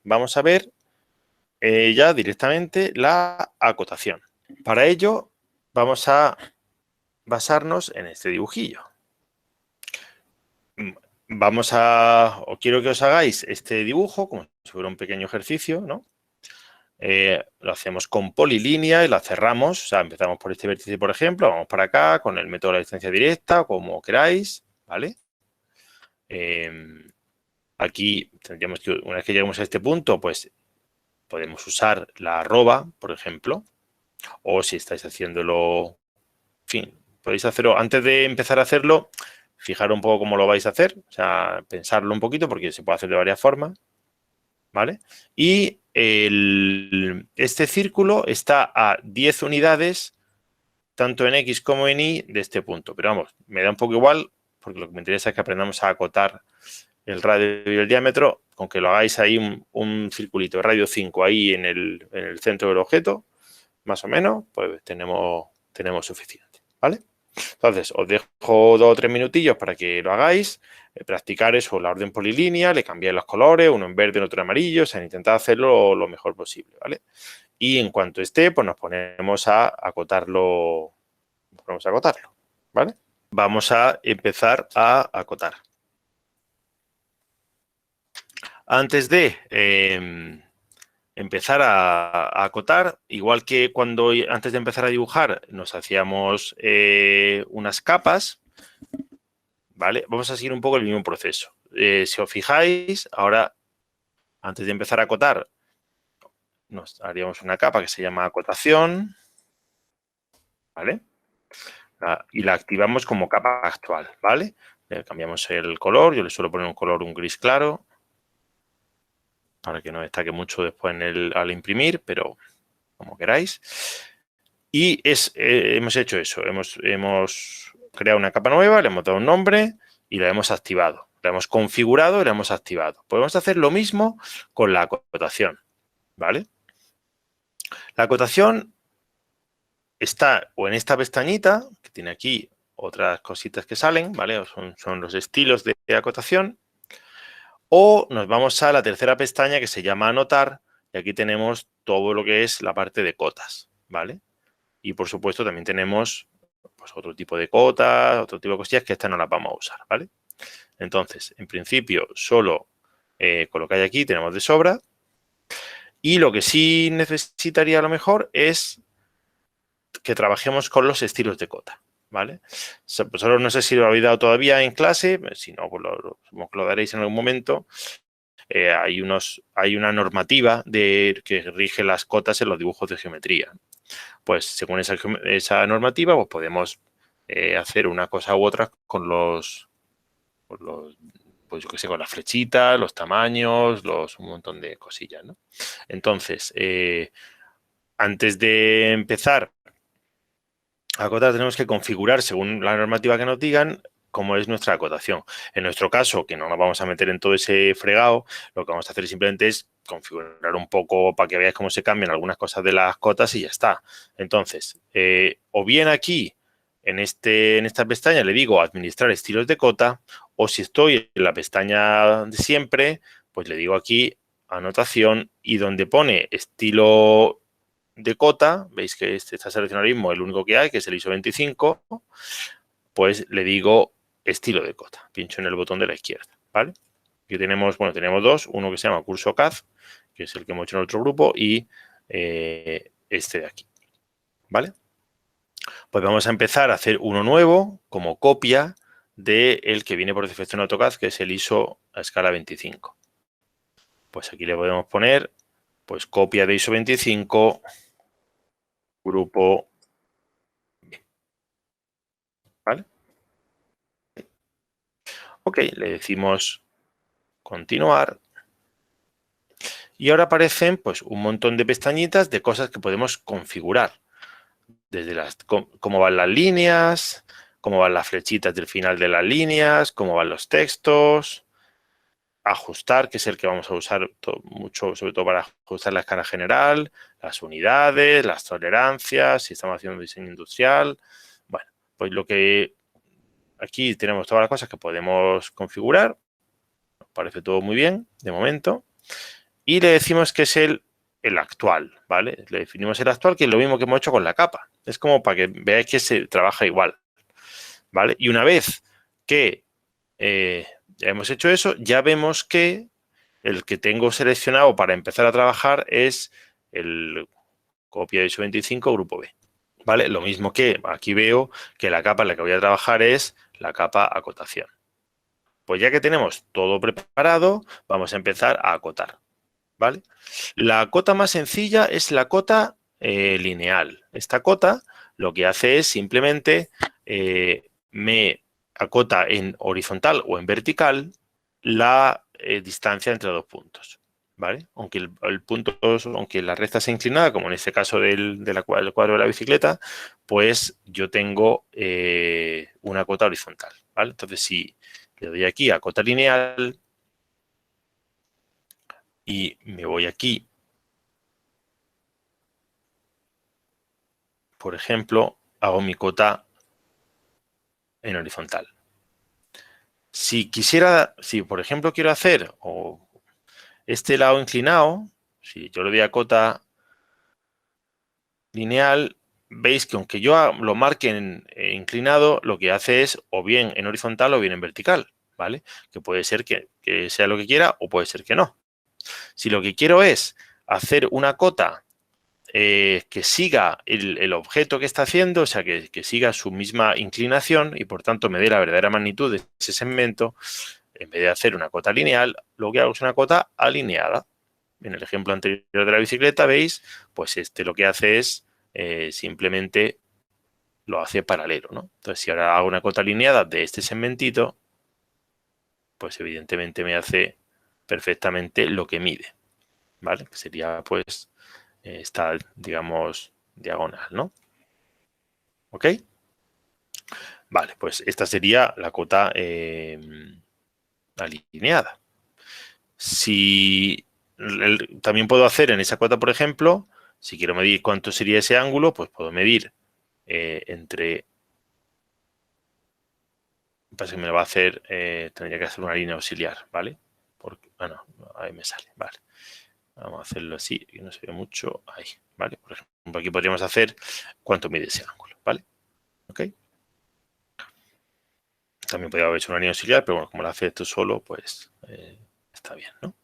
vamos a ver ya directamente la acotación. Para ello, vamos a basarnos en este dibujillo. Os quiero que os hagáis este dibujo como si fuera un pequeño ejercicio, ¿no? Lo hacemos con polilínea y la cerramos. O sea, empezamos por este vértice, por ejemplo, vamos para acá con el método de la distancia directa, como queráis, ¿vale? Aquí tendríamos que, una vez que lleguemos a este punto, pues podemos usar la arroba, por ejemplo, o si estáis haciéndolo, en fin, podéis hacerlo, antes de empezar a hacerlo, fijar un poco cómo lo vais a hacer, o sea, pensarlo un poquito porque se puede hacer de varias formas, ¿vale? Y este círculo está a 10 unidades, tanto en X como en Y, de este punto. Pero vamos, me da un poco igual, porque lo que me interesa es que aprendamos a acotar el radio y el diámetro, con que lo hagáis ahí un circulito de radio 5 ahí en el centro del objeto, más o menos, pues tenemos suficiente, ¿vale? Entonces, os dejo 2 o 3 minutillos para que lo hagáis, practicar eso, la orden polilínea, le cambiáis los colores, uno en verde, otro en amarillo, o sea, intentad hacerlo lo mejor posible, ¿vale? Y en cuanto esté, pues nos ponemos a acotarlo, ¿vale? Vamos a empezar a acotar. Antes de empezar a acotar, igual que cuando antes de empezar a dibujar nos hacíamos unas capas, ¿vale? Vamos a seguir un poco el mismo proceso. Si os fijáis, ahora, antes de empezar a acotar, nos haríamos una capa que se llama acotación, ¿vale? Y la activamos como capa actual, ¿vale? Le cambiamos el color, yo le suelo poner un gris claro, para que no destaque mucho después al imprimir, pero como queráis. Y hemos hecho eso, hemos creado una capa nueva, le hemos dado un nombre y la hemos activado. La hemos configurado y la hemos activado. Podemos hacer lo mismo con la acotación, ¿vale? La acotación está o en esta pestañita, que tiene aquí otras cositas que salen, ¿vale? Son los estilos de acotación. O nos vamos a la tercera pestaña que se llama anotar y aquí tenemos todo lo que es la parte de cotas, ¿vale? Y por supuesto también tenemos pues, otro tipo de cotas, otro tipo de cosillas que esta no las vamos a usar, ¿vale? Entonces, en principio, solo con lo que hay aquí tenemos de sobra. Y lo que sí necesitaría a lo mejor es que trabajemos con los estilos de cota, ¿vale? Pues ahora no sé si lo habéis dado todavía en clase, si no, pues lo daréis en algún momento. Hay una normativa que rige las cotas en los dibujos de geometría. Pues según esa normativa, pues podemos hacer una cosa u otra con pues yo qué sé, con las flechitas, los tamaños, un montón de cosillas, ¿no? Entonces, antes de empezar a acotar, tenemos que configurar, según la normativa que nos digan, cómo es nuestra acotación. En nuestro caso, que no nos vamos a meter en todo ese fregado, lo que vamos a hacer simplemente es configurar un poco para que veáis cómo se cambian algunas cosas de las cotas y ya está. Entonces, o bien aquí, en esta pestaña, le digo administrar estilos de cota, o si estoy en la pestaña de siempre, pues le digo aquí anotación y donde pone estilo de cota, veis que este está seleccionado ahora mismo, el único que hay, que es el ISO 25, pues le digo estilo de cota. Pincho en el botón de la izquierda, ¿vale? Aquí tenemos, bueno, tenemos dos, uno que se llama curso CAD, que es el que hemos hecho en otro grupo, y este de aquí, ¿vale? Pues vamos a empezar a hacer uno nuevo como copia del que viene por defecto en AutoCAD, que es el ISO a escala 25. Pues aquí le podemos poner, pues copia de ISO 25, grupo, ¿vale? Ok, le decimos continuar. Y ahora aparecen pues un montón de pestañitas de cosas que podemos configurar. Desde cómo van las líneas, cómo van las flechitas del final de las líneas, cómo van los textos, ajustar, que es el que vamos a usar mucho, sobre todo para ajustar la escala general, las unidades, las tolerancias, si estamos haciendo diseño industrial. Bueno, pues aquí tenemos todas las cosas que podemos configurar. Nos parece todo muy bien, de momento. y le decimos que es el actual, ¿vale? Le definimos el actual, que es lo mismo que hemos hecho con la capa. Es como para que veáis que se trabaja igual, ¿vale? Y una vez que ya hemos hecho eso, ya vemos que el que tengo seleccionado para empezar a trabajar es el copia de ISO 25 grupo B, ¿vale? Lo mismo que aquí veo que la capa en la que voy a trabajar es la capa acotación. Pues ya que tenemos todo preparado, vamos a empezar a acotar, ¿vale? La cota más sencilla es la cota lineal. Esta cota lo que hace es simplemente me acota en horizontal o en vertical la distancia entre dos puntos, ¿vale? Aunque el punto, aunque la recta sea inclinada, como en este caso del cuadro de la bicicleta, pues yo tengo una cota horizontal, ¿vale? Entonces, si le doy aquí a cota lineal y me voy aquí, por ejemplo, hago mi cota en horizontal. Si quisiera, si por ejemplo quiero hacer este lado inclinado, si yo le doy a cota lineal, veis que aunque yo lo marque inclinado, lo que hace es o bien en horizontal o bien en vertical, ¿vale? Que puede ser que sea lo que quiera o puede ser que no. Si lo que quiero es hacer una cota que siga el objeto que está haciendo, o sea, que siga su misma inclinación y por tanto me dé la verdadera magnitud de ese segmento, en vez de hacer una cota lineal, lo que hago es una cota alineada. En el ejemplo anterior de la bicicleta, veis, pues este lo que hace es simplemente lo hace paralelo, ¿no? Entonces, si ahora hago una cota alineada de este segmentito, pues evidentemente me hace perfectamente lo que mide, ¿vale? Que sería, pues, esta, digamos, diagonal, ¿no? ¿Ok? Vale, pues esta sería la cota alineada. Si también puedo hacer en esa cota, por ejemplo, si quiero medir cuánto sería ese ángulo, pues puedo medir entre... Pasa que me lo va a hacer, tendría que hacer una línea auxiliar, ¿vale? Porque, bueno, ahí me sale, vale. Vamos a hacerlo así, que no se ve mucho, ahí, ¿vale? Por ejemplo, aquí podríamos hacer cuánto mide ese ángulo, ¿vale? ¿Ok? También podría haber hecho una línea auxiliar, pero bueno, como lo hace esto solo, pues está bien, ¿no?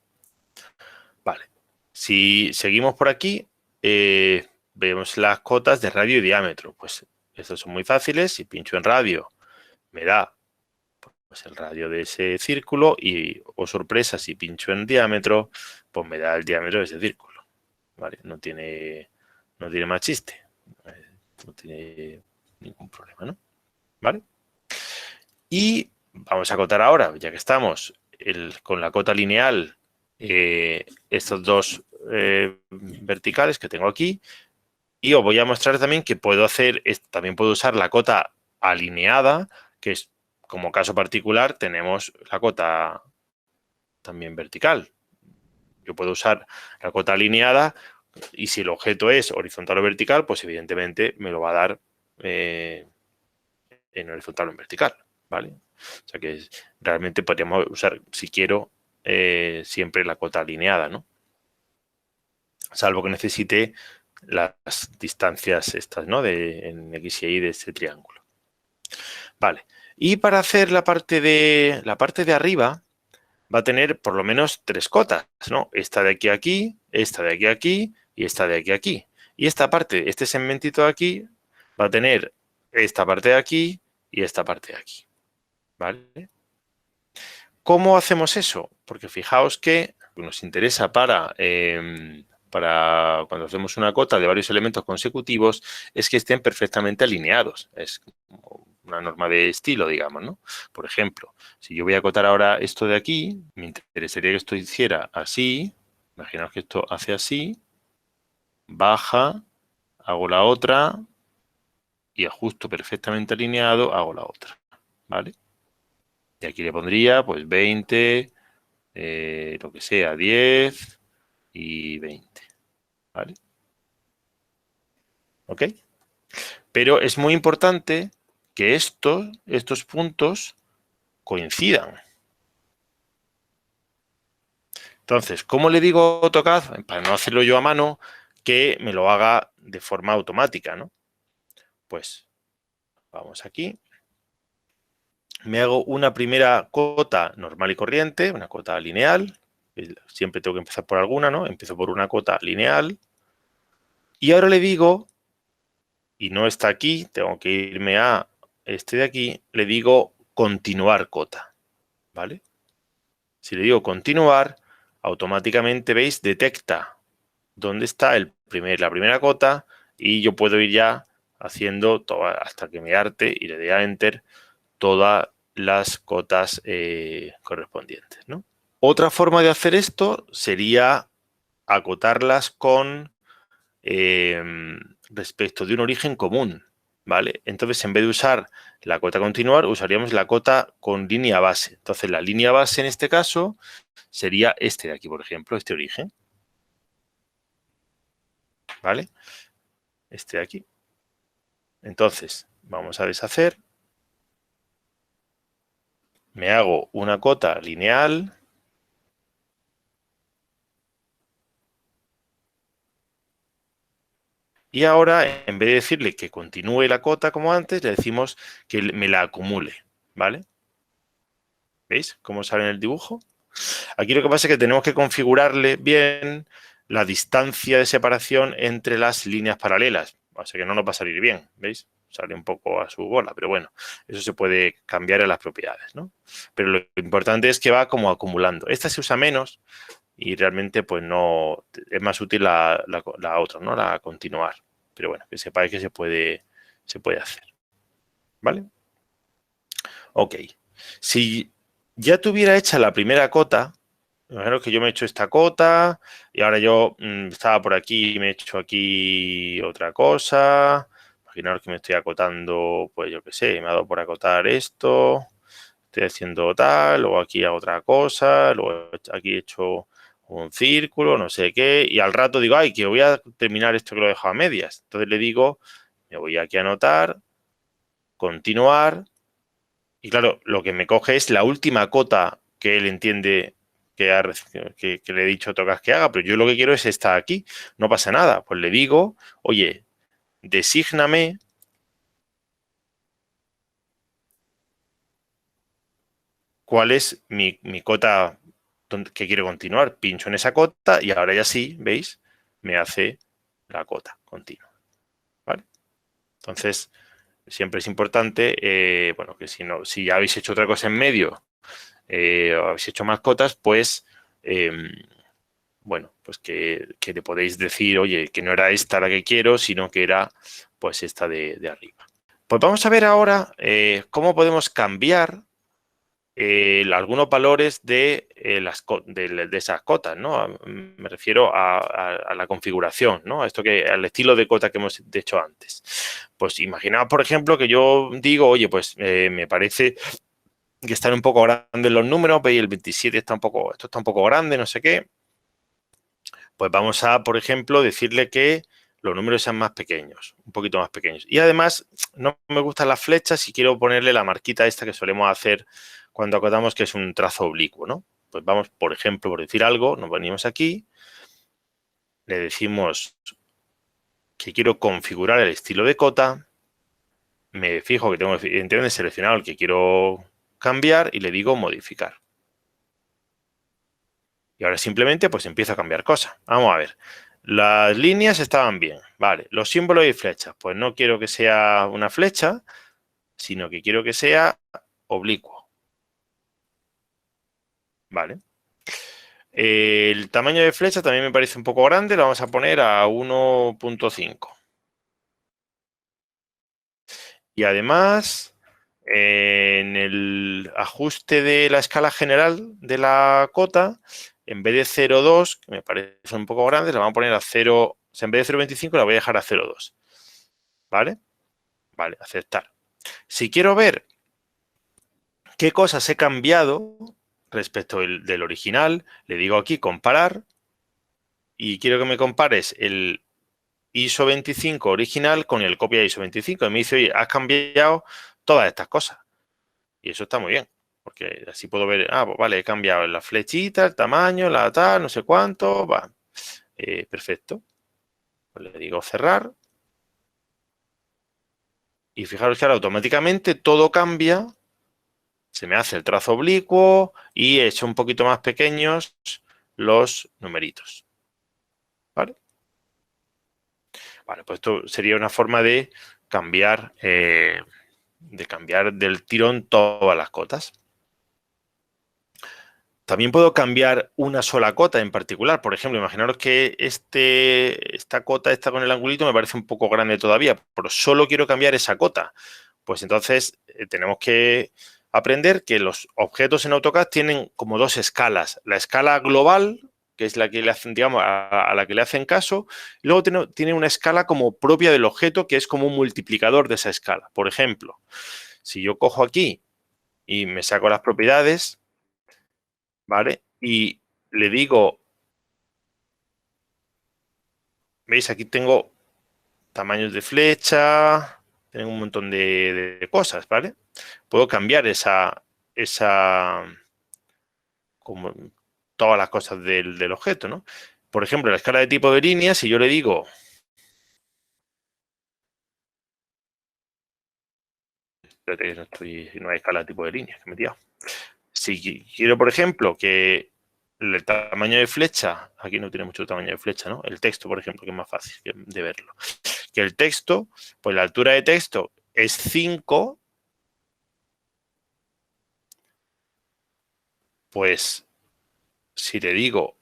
Vale. Si seguimos por aquí, vemos las cotas de radio y diámetro. Pues estos son muy fáciles. Si pincho en radio, me da pues, el radio de ese círculo y, oh sorpresa, si pincho en diámetro, pues me da el diámetro de ese círculo. ¿Vale? No tiene más chiste. No tiene ningún problema, ¿no? ¿Vale? Y vamos a acotar ahora, ya que estamos con la cota lineal, estos dos verticales que tengo aquí. Y os voy a mostrar también que puedo hacer, también puedo usar la cota alineada, que es como caso particular, tenemos la cota también vertical. Yo puedo usar la cota alineada y si el objeto es horizontal o vertical, pues evidentemente me lo va a dar en horizontal o en vertical, ¿vale? O sea que realmente podríamos usar, si quiero, siempre la cota alineada, ¿no? Salvo que necesite las distancias estas, ¿no? En X y Y de este triángulo. Vale. Y para hacer la parte de arriba va a tener por lo menos tres cotas, ¿no? Esta de aquí a aquí, esta de aquí a aquí y esta de aquí a aquí. Y esta parte, este segmentito de aquí, va a tener esta parte de aquí y esta parte de aquí. ¿Vale? ¿Cómo hacemos eso? Porque fijaos que nos interesa para cuando hacemos una cota de varios elementos consecutivos, es que estén perfectamente alineados. Es una norma de estilo, digamos, ¿no? Por ejemplo, si yo voy a acotar ahora esto de aquí, me interesaría que esto hiciera así. Imaginaos que esto hace así, baja, hago la otra y ajusto perfectamente alineado, hago la otra, ¿vale? Y aquí le pondría, pues, 20, lo que sea, 10 y 20, ¿vale? ¿Ok? Pero es muy importante que estos puntos coincidan. Entonces, ¿cómo le digo a AutoCAD, para no hacerlo yo a mano, que me lo haga de forma automática, ¿no? Pues vamos aquí. Me hago una primera cota normal y corriente, una cota lineal. Siempre tengo que empezar por alguna, ¿no? Empiezo por una cota lineal. Y ahora le digo, y no está aquí, tengo que irme a este de aquí, le digo continuar cota, ¿vale? Si le digo continuar, automáticamente, ¿veis? Detecta dónde está la primera cota y yo puedo ir ya haciendo hasta que me harte y le dé a Enter todas las cotas correspondientes, ¿no? Otra forma de hacer esto sería acotarlas con respecto de un origen común, ¿vale? Entonces, en vez de usar la cota continuar, usaríamos la cota con línea base. Entonces, la línea base en este caso sería este de aquí, por ejemplo, este origen, ¿vale? Este de aquí. Entonces, vamos a deshacer. Me hago una cota lineal. Y ahora, en vez de decirle que continúe la cota como antes, le decimos que me la acumule, ¿vale? ¿Veis cómo sale en el dibujo? Aquí lo que pasa es que tenemos que configurarle bien la distancia de separación entre las líneas paralelas. O sea que no nos va a salir bien, ¿veis? Sale un poco a su bola, pero bueno, eso se puede cambiar en las propiedades, ¿no? Pero lo importante es que va como acumulando. Esta se usa menos y realmente pues no es más útil la otra, ¿no? La continuar. Pero bueno, que sepáis que se puede hacer, ¿vale? Ok. Si ya tuviera hecha la primera cota, imagino que yo me he hecho esta cota y ahora yo estaba por aquí y me he hecho aquí otra cosa. Imaginaos que me estoy acotando, pues yo qué sé, me ha dado por acotar esto, estoy haciendo tal, luego aquí hago otra cosa, luego aquí he hecho un círculo, no sé qué, y al rato digo, ay, que voy a terminar esto que lo he dejado a medias. Entonces le digo, me voy aquí a anotar, continuar, y claro, lo que me coge es la última cota que él entiende que le he dicho a Tocas que haga, pero yo lo que quiero es esta aquí, no pasa nada. Pues le digo, oye, desígname cuál es mi cota que quiero continuar. Pincho en esa cota y ahora ya sí, ¿veis? Me hace la cota continua, ¿vale? Entonces, siempre es importante, bueno, que si no, si ya habéis hecho otra cosa en medio, o habéis hecho más cotas, pues bueno, pues que le podéis decir, oye, que no era esta la que quiero, sino que era pues esta de arriba. Pues vamos a ver ahora cómo podemos cambiar algunos valores de esas cotas, ¿no? Me refiero a la configuración, ¿no? Al estilo de cota que hemos hecho antes. Pues imaginaos, por ejemplo, que yo digo, oye, pues me parece que están un poco grandes los números, veis, el 27 esto está un poco grande, no sé qué. Pues vamos a, por ejemplo, decirle que los números sean más pequeños, un poquito más pequeños. Y además, no me gustan las flechas y quiero ponerle la marquita esta que solemos hacer cuando acotamos, que es un trazo oblicuo, ¿no? Pues vamos, por ejemplo, por decir algo, nos venimos aquí, le decimos que quiero configurar el estilo de cota, me fijo que tengo evidentemente seleccionado el que quiero cambiar y le digo modificar. Y ahora simplemente pues empiezo a cambiar cosas. Vamos a ver. Las líneas estaban bien, vale. Los símbolos y flechas, pues no quiero que sea una flecha, sino que quiero que sea oblicuo. Vale. El tamaño de flecha también me parece un poco grande, lo vamos a poner a 1.5. Y además, en el ajuste de la escala general de la cota, en vez de 0,2, que me parece un poco grande, la vamos a poner a 0, o sea, en vez de 0,25 la voy a dejar a 0,2. ¿Vale? Vale, aceptar. Si quiero ver qué cosas he cambiado respecto del original, le digo aquí comparar y quiero que me compares el ISO 25 original con el copia ISO 25. Y me dice, oye, has cambiado todas estas cosas. Y eso está muy bien. Porque así puedo ver, pues vale, he cambiado la flechita, el tamaño, la tal, no sé cuánto, va. Perfecto. Pues le digo cerrar. Y fijaros que ahora automáticamente todo cambia. Se me hace el trazo oblicuo y he hecho un poquito más pequeños los numeritos. ¿Vale? Vale, pues esto sería una forma de cambiar del tirón todas las cotas. También puedo cambiar una sola cota en particular. Por ejemplo, imaginaros que esta cota está con el angulito me parece un poco grande todavía, pero solo quiero cambiar esa cota. Pues entonces tenemos que aprender que los objetos en AutoCAD tienen como dos escalas. La escala global, que es la que le hacen, digamos, a la que le hacen caso, y luego tiene una escala como propia del objeto, que es como un multiplicador de esa escala. Por ejemplo, si yo cojo aquí y me saco las propiedades, ¿vale? Y le digo, ¿veis? Aquí tengo tamaños de flecha, tengo un montón de cosas, ¿vale? Puedo cambiar como todas las cosas del objeto, ¿no? Por ejemplo, la escala de tipo de línea, si yo le digo, espérate que no hay escala de tipo de línea, que me he tirado. Si quiero, por ejemplo, que el tamaño de flecha, aquí no tiene mucho tamaño de flecha, ¿no? El texto, por ejemplo, que es más fácil de verlo. Que el texto, pues la altura de texto es 5, pues si le digo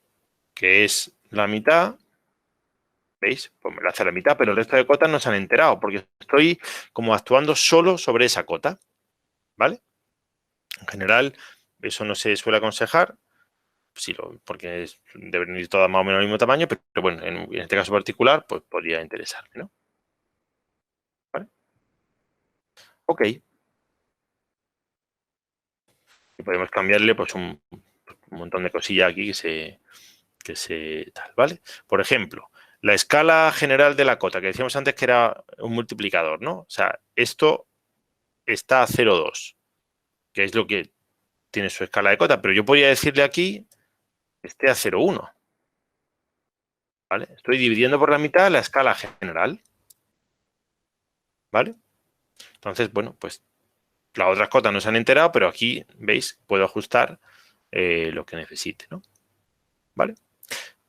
que es la mitad, ¿veis? Pues me lo hace a la mitad, pero el resto de cotas no se han enterado, porque estoy como actuando solo sobre esa cota, ¿vale? En general, eso no se suele aconsejar, porque deben ir todas más o menos del mismo tamaño, pero bueno, en este caso particular, pues podría interesarme, ¿no? ¿Vale? Ok. Y podemos cambiarle pues un montón de cosillas aquí que se tal, ¿vale? Por ejemplo, la escala general de la cota, que decíamos antes que era un multiplicador, ¿no? O sea, esto está a 0,2, que es lo que tiene su escala de cota, pero yo podría decirle aquí esté a 0,1, ¿vale? Estoy dividiendo por la mitad la escala general, ¿vale? Entonces, bueno, pues las otras cotas no se han enterado, pero aquí, ¿veis? Puedo ajustar lo que necesite, ¿no? ¿Vale?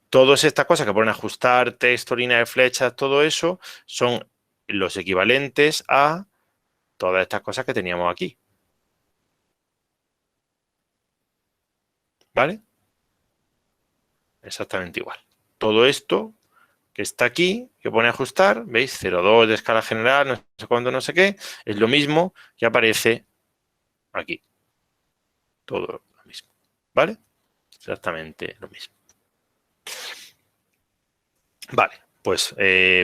Todas estas cosas que ponen ajustar, texto, línea de flechas, todo eso, son los equivalentes a todas estas cosas que teníamos aquí. ¿Vale? Exactamente igual. Todo esto que está aquí, que pone ajustar, ¿veis? 0,2 de escala general, no sé cuánto, no sé qué, es lo mismo que aparece aquí. Todo lo mismo. ¿Vale? Exactamente lo mismo. Vale, pues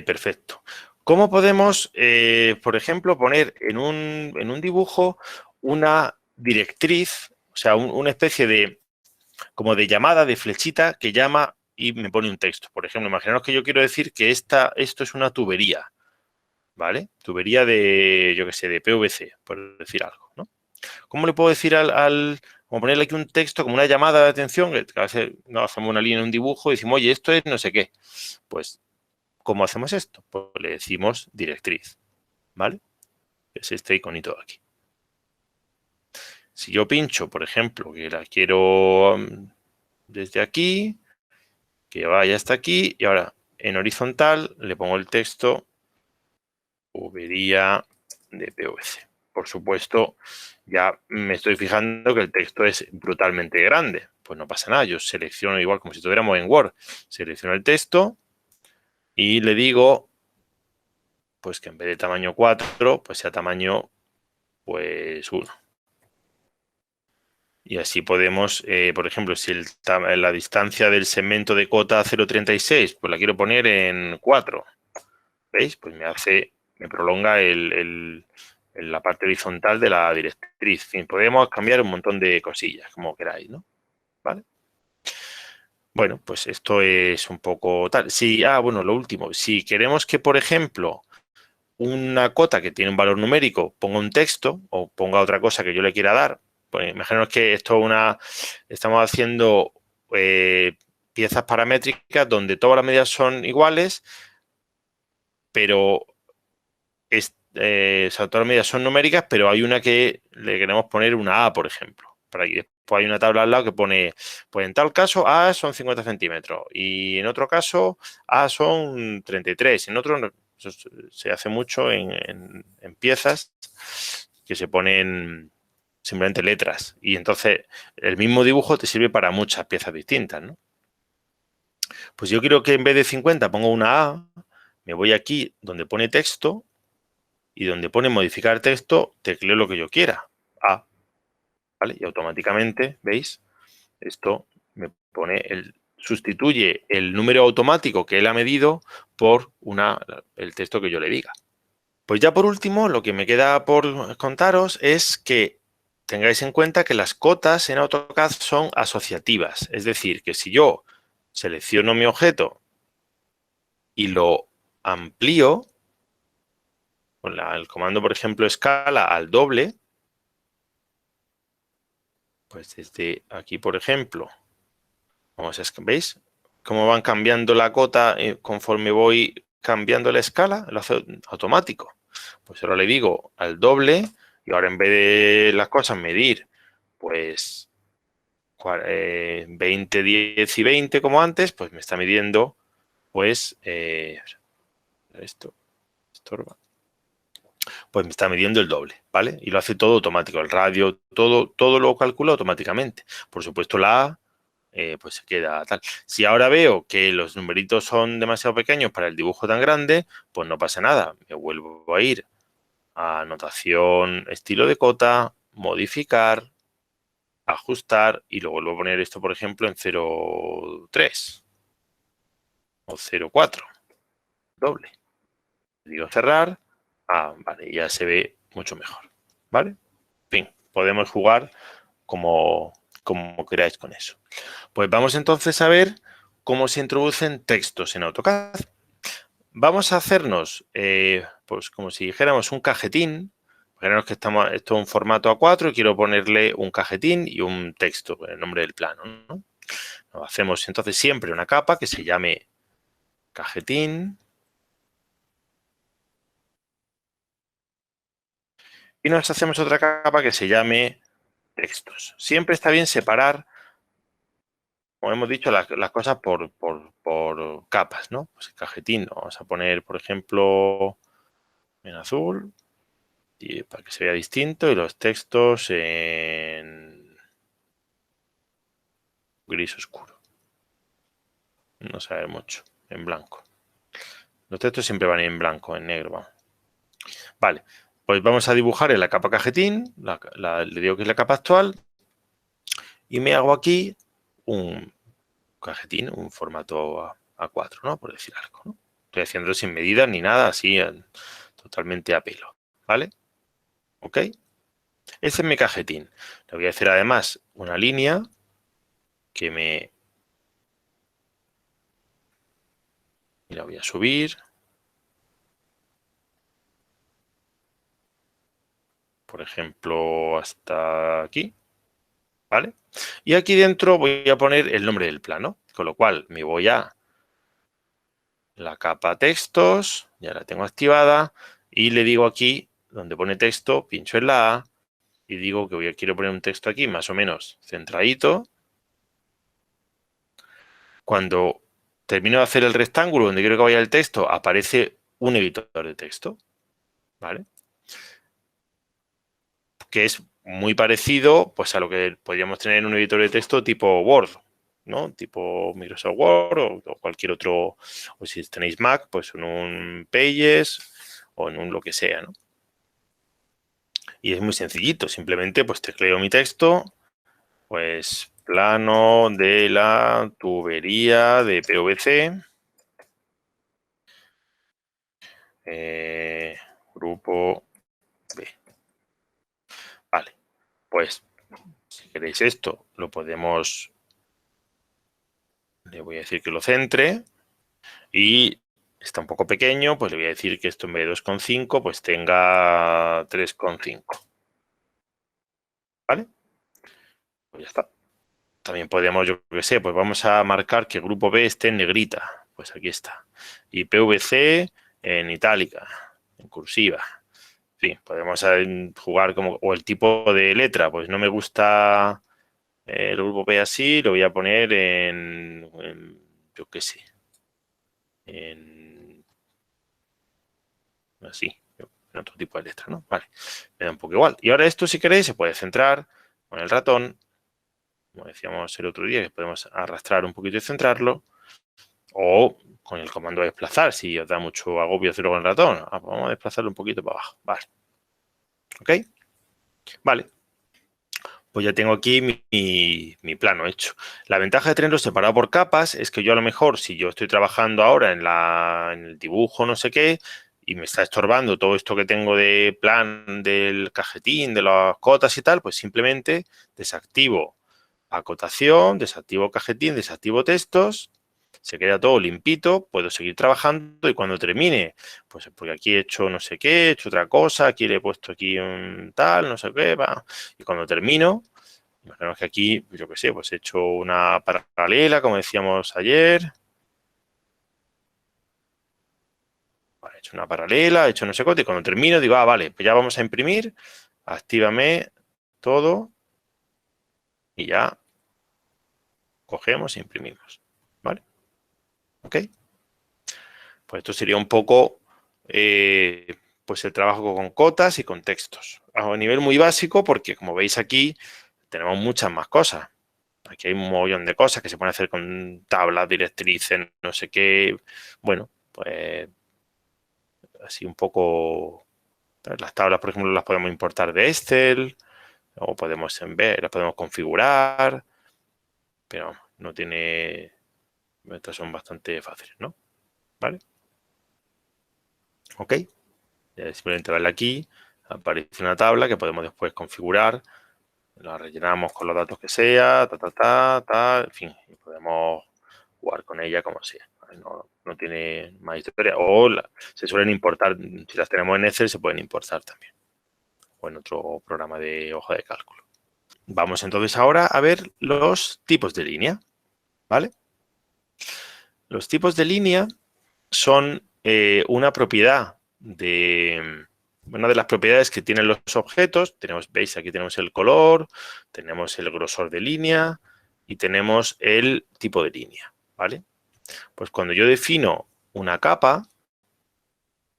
perfecto. ¿Cómo podemos, por ejemplo, poner en un dibujo una directriz, o sea, una especie de como de llamada, de flechita que llama y me pone un texto? Por ejemplo, imaginaos que yo quiero decir que esto es una tubería, ¿vale? Tubería de, yo qué sé, de PVC, por decir algo, ¿no? ¿Cómo le puedo decir como ponerle aquí un texto, como una llamada de atención, que a veces no hacemos una línea en un dibujo y decimos, oye, esto es no sé qué? Pues, ¿cómo hacemos esto? Pues le decimos directriz, ¿vale? Es este iconito de aquí. Si yo pincho, por ejemplo, que la quiero desde aquí, que vaya hasta aquí, y ahora en horizontal le pongo el texto tubería de PVC. Por supuesto, ya me estoy fijando que el texto es brutalmente grande. Pues no pasa nada, yo selecciono igual como si estuviéramos en Word. Selecciono el texto y le digo, pues que en vez de tamaño 4, pues sea tamaño pues 1. Y así podemos, por ejemplo, si la distancia del segmento de cota 0,36, pues la quiero poner en 4. ¿Veis? Pues me prolonga la parte horizontal de la directriz. En fin, podemos cambiar un montón de cosillas, como queráis, ¿no? ¿Vale? Bueno, pues esto es un poco tal. Bueno, lo último. Si queremos que, por ejemplo, una cota que tiene un valor numérico ponga un texto o ponga otra cosa que yo le quiera dar, Pues imaginaos que estamos haciendo piezas paramétricas donde todas las medidas son iguales, pero o sea, todas las medidas son numéricas, pero hay una que le queremos poner una A, por ejemplo. Para que después hay una tabla al lado que pone, pues en tal caso A son 50 centímetros y en otro caso A son 33. En otro eso se hace mucho en piezas que se ponen simplemente letras y entonces el mismo dibujo te sirve para muchas piezas distintas, ¿no? Pues yo quiero que en vez de 50 pongo una A, me voy aquí donde pone texto y donde pone modificar texto, tecleo lo que yo quiera. A, ¿vale? Y automáticamente, ¿veis? Esto me pone sustituye el número automático que él ha medido por el texto que yo le diga. Pues ya por último, lo que me queda por contaros es que tengáis en cuenta que las cotas en AutoCAD son asociativas. Es decir, que si yo selecciono mi objeto y lo amplío, con el comando, por ejemplo, escala al doble, pues desde aquí, por ejemplo, ¿veis cómo van cambiando la cota conforme voy cambiando la escala? Lo hace automático. Pues ahora le digo al doble y ahora en vez de las cosas medir, pues 20, 10 y 20 como antes, pues me está midiendo, pues, esto estorba. Pues me está midiendo el doble, ¿vale? Y lo hace todo automático, el radio, todo lo calcula automáticamente. Por supuesto, la A, pues se queda tal. Si ahora veo que los numeritos son demasiado pequeños para el dibujo tan grande, pues no pasa nada. Me vuelvo a ir a anotación, estilo de cota, modificar, ajustar y lo vuelvo a poner esto, por ejemplo, en 0,3 o 0,4, doble. Digo cerrar. Ah, vale, ya se ve mucho mejor, ¿vale? En fin, podemos jugar como queráis con eso. Pues vamos entonces a ver cómo se introducen textos en AutoCAD. Vamos a hacernos, pues como si dijéramos un cajetín. Imaginaos que esto es un formato A4 y quiero ponerle un cajetín y un texto con el nombre del plano, ¿no? Hacemos entonces siempre una capa que se llame cajetín. Y nos hacemos otra capa que se llame textos. Siempre está bien separar, como hemos dicho, las cosas por capas, ¿no? Pues el cajetín, vamos a poner, por ejemplo, en azul, y para que se vea distinto, y los textos en gris oscuro. No se ve mucho, en blanco. Los textos siempre van en blanco, en negro, vamos. Vale, pues vamos a dibujar en la capa cajetín, le digo que es la capa actual, y me hago aquí un cajetín, un formato A4, ¿no? Por decir algo, ¿no? Estoy haciéndolo sin medidas ni nada, así totalmente a pelo, ¿vale? ¿Ok? Ese es mi cajetín. Le voy a hacer además una línea que y la voy a subir. Por ejemplo, hasta aquí, ¿vale? Y aquí dentro voy a poner el nombre del plano, con lo cual me voy a la capa textos, ya la tengo activada, y le digo aquí, donde pone texto, pincho en la A, y digo que quiero poner un texto aquí más o menos centradito. Cuando termino de hacer el rectángulo donde quiero que vaya el texto, aparece un editor de texto, ¿vale? Que es muy parecido pues, a lo que podríamos tener en un editor de texto tipo Word, ¿no? Tipo Microsoft Word o cualquier otro, o si tenéis Mac, pues en un Pages o en un lo que sea, ¿no? Y es muy sencillito, simplemente pues tecleo mi texto, pues plano de la tubería de PVC, grupo B. Vale, pues si queréis esto, lo podemos, le voy a decir que lo centre y está un poco pequeño, pues le voy a decir que esto en vez de 2,5 pues tenga 3,5. ¿Vale? Pues ya está. También podemos, yo qué sé, pues vamos a marcar que el grupo B esté en negrita. Pues aquí está. Y PVC en itálica, en cursiva. En fin, podemos jugar como... O el tipo de letra, pues no me gusta el grupo B así, lo voy a poner yo qué sé, en así, en otro tipo de letra, ¿no? Vale, me da un poco igual. Y ahora esto, si queréis, se puede centrar con el ratón, como decíamos el otro día, que podemos arrastrar un poquito y centrarlo, o con el comando de desplazar, si os da mucho agobio hacerlo con el ratón. Vamos a desplazarlo un poquito para abajo, vale. ¿Ok? Vale. Pues ya tengo aquí mi plano hecho. La ventaja de tenerlo separado por capas es que yo a lo mejor, si yo estoy trabajando ahora en el dibujo no sé qué, y me está estorbando todo esto que tengo de plan del cajetín, de las cotas y tal, pues simplemente desactivo acotación, desactivo cajetín, desactivo textos, se queda todo limpito, puedo seguir trabajando y cuando termine, pues porque aquí he hecho no sé qué, he hecho otra cosa, aquí le he puesto aquí un tal, no sé qué, va. Y cuando termino, imaginemos que aquí, yo qué sé, pues he hecho una paralela, como decíamos ayer. Vale, he hecho una paralela, he hecho no sé qué, y cuando termino digo, vale, pues ya vamos a imprimir, actívame todo y ya cogemos e imprimimos. ¿Vale? ¿Ok? Pues esto sería un poco pues el trabajo con cotas y con textos. A un nivel muy básico porque, como veis aquí, tenemos muchas más cosas. Aquí hay un mogollón de cosas que se pueden hacer con tablas, directrices, no sé qué. Bueno, pues así un poco... Las tablas, por ejemplo, las podemos importar de Excel o podemos ver, las podemos configurar, pero no tiene... Estas son bastante fáciles, ¿no? ¿Vale? ¿Ok? Simplemente darle aquí, aparece una tabla que podemos después configurar, la rellenamos con los datos que sea, en fin, y podemos jugar con ella como sea. No tiene más historia. O se suelen importar, si las tenemos en Excel, se pueden importar también. O en otro programa de hoja de cálculo. Vamos entonces ahora a ver los tipos de línea, ¿vale? Los tipos de línea son una propiedad una de las propiedades que tienen los objetos. Veis, aquí tenemos el color, tenemos el grosor de línea y tenemos el tipo de línea, ¿vale? Pues cuando yo defino una capa,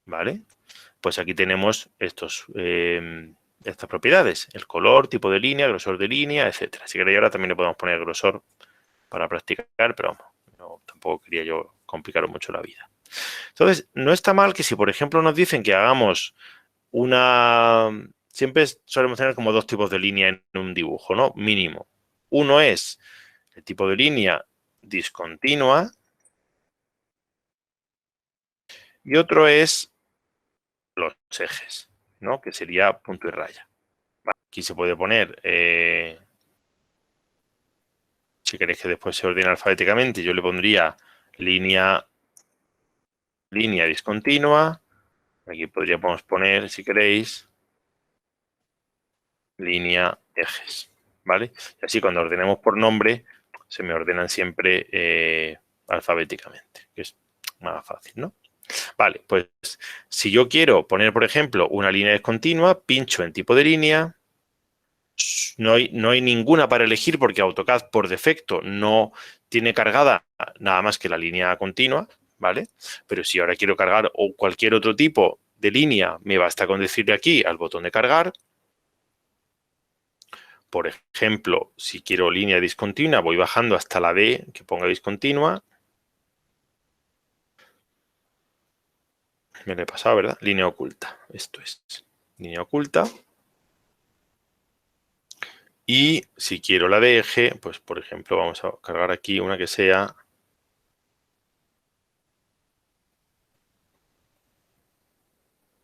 ¿vale? Pues aquí tenemos estas propiedades, el color, tipo de línea, grosor de línea, etcétera. Si queréis ahora también le podemos poner grosor para practicar, pero vamos, tampoco quería yo complicaros mucho la vida. Entonces, no está mal que si, por ejemplo, nos dicen que hagamos una... Siempre solemos tener como dos tipos de línea en un dibujo, ¿no? Mínimo. Uno es el tipo de línea discontinua y otro es los ejes, ¿no? Que sería punto y raya. Vale, aquí se puede poner, si queréis que después se ordene alfabéticamente, yo le pondría línea discontinua. Aquí podríamos poner, si queréis, línea ejes, ¿vale? Y así cuando ordenemos por nombre, se me ordenan siempre alfabéticamente, que es más fácil, ¿no? Vale, pues si yo quiero poner, por ejemplo, una línea discontinua, pincho en tipo de línea, no hay ninguna para elegir porque AutoCAD por defecto no tiene cargada nada más que la línea continua, ¿vale? Pero si ahora quiero cargar o cualquier otro tipo de línea, me basta con decirle aquí al botón de cargar. Por ejemplo, si quiero línea discontinua, voy bajando hasta la D que ponga discontinua. Me lo he pasado, ¿verdad? Línea oculta. Esto es línea oculta. Y si quiero la de eje, pues por ejemplo, vamos a cargar aquí una que sea...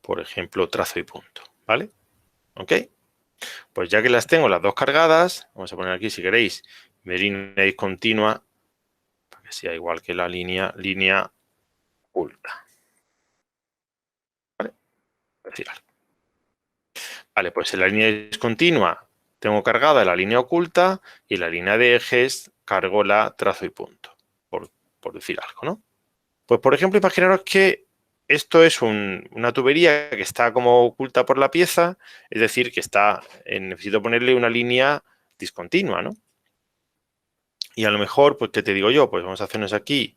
Por ejemplo, trazo y punto, ¿vale? ¿Ok? Pues ya que las tengo las dos cargadas, vamos a poner aquí, si queréis, mi línea discontinua, para que sea igual que la línea oculta. ¿Vale? Vale, pues en la línea discontinua tengo cargada la línea oculta y en la línea de ejes cargo la trazo y punto, por decir algo, ¿no? Pues, por ejemplo, imaginaros que esto es una tubería que está como oculta por la pieza, es decir, que necesito ponerle una línea discontinua, ¿no? Y a lo mejor, pues, ¿qué te digo yo? Pues vamos a hacernos aquí,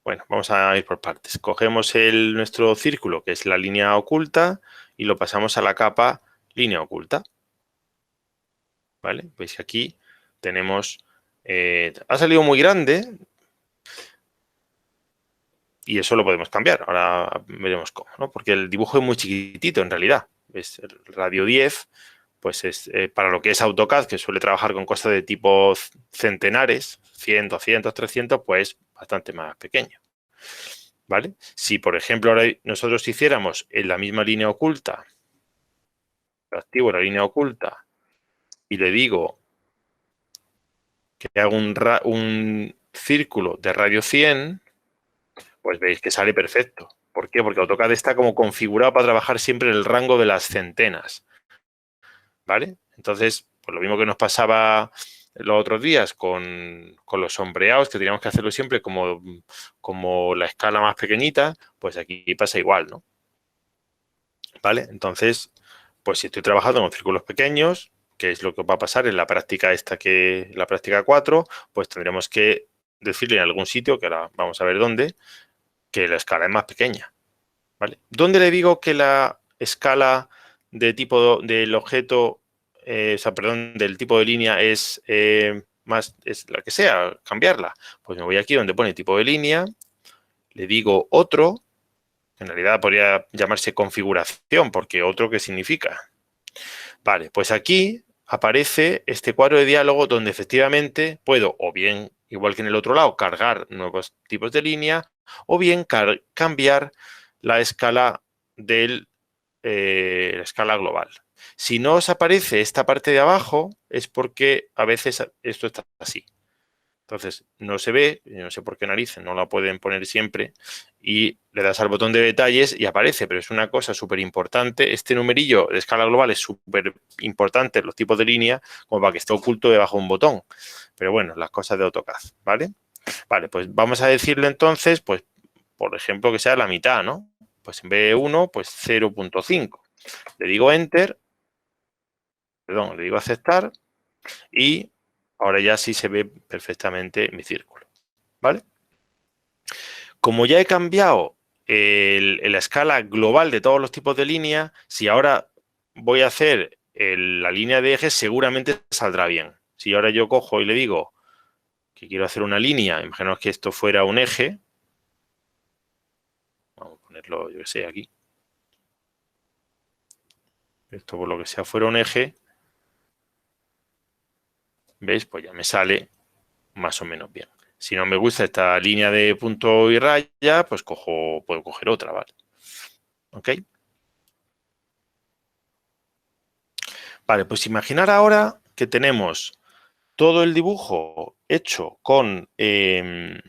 bueno, vamos a ir por partes. Cogemos nuestro círculo, que es la línea oculta, y lo pasamos a la capa línea oculta, ¿vale? Veis que aquí tenemos, ha salido muy grande, y eso lo podemos cambiar. Ahora veremos cómo, ¿no? Porque el dibujo es muy chiquitito en realidad. Es el radio 10, pues es para lo que es AutoCAD, que suele trabajar con cosas de tipo centenares, 100, 200, 300, pues bastante más pequeño, ¿vale? Si, por ejemplo, ahora nosotros hiciéramos en la misma línea oculta, activo la línea oculta y le digo que haga un círculo de radio 100, pues veis que sale perfecto. ¿Por qué? Porque AutoCAD está como configurado para trabajar siempre en el rango de las centenas, ¿vale? Entonces, pues lo mismo que nos pasaba los otros días con los sombreados, que teníamos que hacerlo siempre como la escala más pequeñita, pues aquí pasa igual, ¿no? ¿Vale? Entonces, pues si estoy trabajando con círculos pequeños, que es lo que va a pasar en la práctica la práctica 4, pues tendremos que decirle en algún sitio, que ahora vamos a ver dónde, que la escala es más pequeña, ¿vale? ¿Dónde le digo que la escala de tipo del objeto, o sea, perdón, del tipo de línea es la que sea, cambiarla? Pues me voy aquí donde pone tipo de línea, le digo otro, en realidad podría llamarse configuración, porque otro, ¿qué significa? Vale, pues aquí aparece este cuadro de diálogo donde efectivamente puedo, o bien, igual que en el otro lado, cargar nuevos tipos de línea, o bien cambiar la escala la escala global. Si no os aparece esta parte de abajo, es porque a veces esto está así. Entonces, no se ve, no sé por qué narices, no la pueden poner siempre, y le das al botón de detalles y aparece, pero es una cosa súper importante. Este numerillo de escala global es súper importante en los tipos de línea, como para que esté oculto debajo de un botón. Pero bueno, las cosas de AutoCAD, ¿vale? Vale, pues vamos a decirle entonces, pues, por ejemplo, que sea la mitad, ¿no? Pues en vez de 1, pues 0.5. Le digo Enter, perdón, le digo aceptar, y ahora ya sí se ve perfectamente mi círculo, ¿vale? Como ya he cambiado la escala global de todos los tipos de línea, si ahora voy a hacer la línea de ejes, seguramente saldrá bien. Si ahora yo cojo y le digo que quiero hacer una línea, imaginaos que esto fuera un eje, vamos a ponerlo, yo que sé, aquí. Esto por lo que sea fuera un eje, ¿veis? Pues ya me sale más o menos bien. Si no me gusta esta línea de punto y raya, pues puedo coger otra, ¿vale? ¿Ok? Vale, pues imaginar ahora que tenemos todo el dibujo hecho con es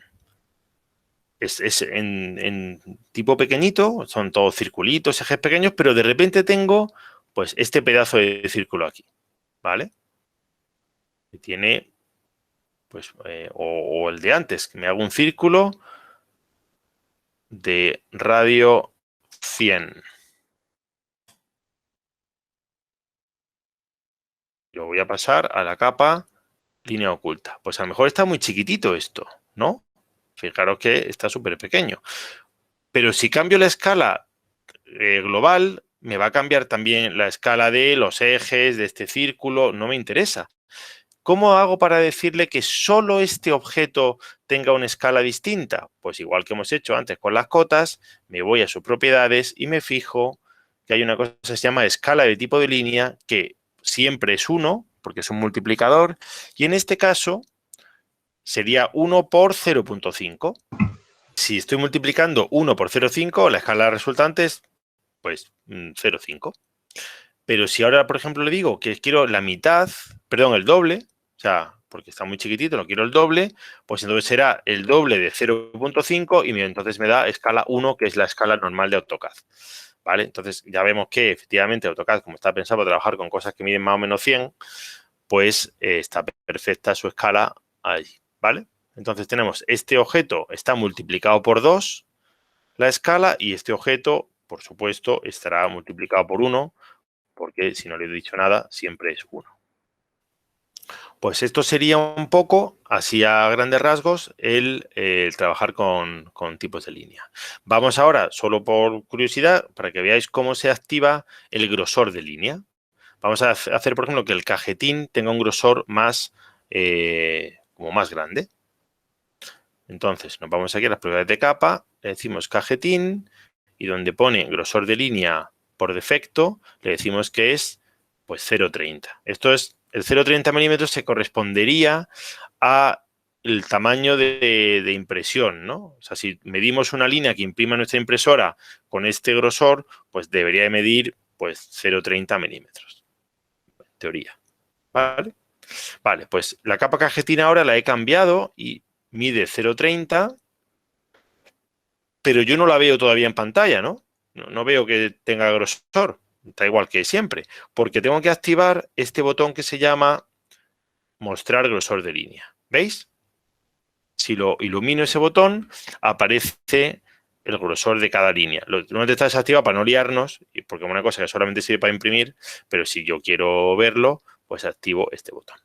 en tipo pequeñito, son todos circulitos, ejes pequeños, pero de repente tengo pues este pedazo de círculo aquí, ¿vale? Que tiene, pues, o el de antes, que me hago un círculo de radio 100. Lo voy a pasar a la capa línea oculta. Pues a lo mejor está muy chiquitito esto, ¿no? Fijaros que está súper pequeño. Pero si cambio la escala global, me va a cambiar también la escala de los ejes, de este círculo, no me interesa. ¿Cómo hago para decirle que solo este objeto tenga una escala distinta? Pues igual que hemos hecho antes con las cotas, me voy a sus propiedades y me fijo que hay una cosa que se llama escala de tipo de línea, que siempre es 1, porque es un multiplicador, y en este caso sería 1 por 0.5. Si estoy multiplicando 1 por 0,5, la escala resultante es, pues, 0,5. Pero si ahora, por ejemplo, le digo que quiero la mitad, perdón, el doble, o sea, porque está muy chiquitito, no quiero el doble, pues entonces será el doble de 0.5 y entonces me da escala 1, que es la escala normal de AutoCAD. ¿vale? Entonces ya vemos que efectivamente AutoCAD, como está pensado para trabajar con cosas que miden más o menos 100, pues está perfecta su escala allí, ¿vale? Entonces tenemos este objeto está multiplicado por 2 la escala y este objeto, por supuesto, estará multiplicado por 1 porque si no le he dicho nada, siempre es 1. Pues esto sería un poco, así a grandes rasgos, el trabajar con tipos de línea. Vamos ahora, solo por curiosidad, para que veáis cómo se activa el grosor de línea. Vamos a hacer, por ejemplo, que el cajetín tenga un grosor más, como más grande. Entonces, nos vamos aquí a las propiedades de capa, le decimos cajetín y donde pone grosor de línea por defecto, le decimos que es pues 0,30. Esto es, el 0,30 milímetros se correspondería a el tamaño de impresión, ¿no? O sea, si medimos una línea que imprima nuestra impresora con este grosor, pues debería de medir pues 0,30 milímetros, en teoría. ¿Vale? Vale, pues la capa cajetina ahora la he cambiado y mide 0,30, pero yo no la veo todavía en pantalla, ¿no? No veo que tenga grosor, está igual que siempre, porque tengo que activar este botón que se llama mostrar grosor de línea. ¿Veis? Si lo ilumino ese botón, aparece el grosor de cada línea. Normalmente está desactivado para no liarnos, porque es una cosa que solamente sirve para imprimir, pero si yo quiero verlo, pues activo este botón.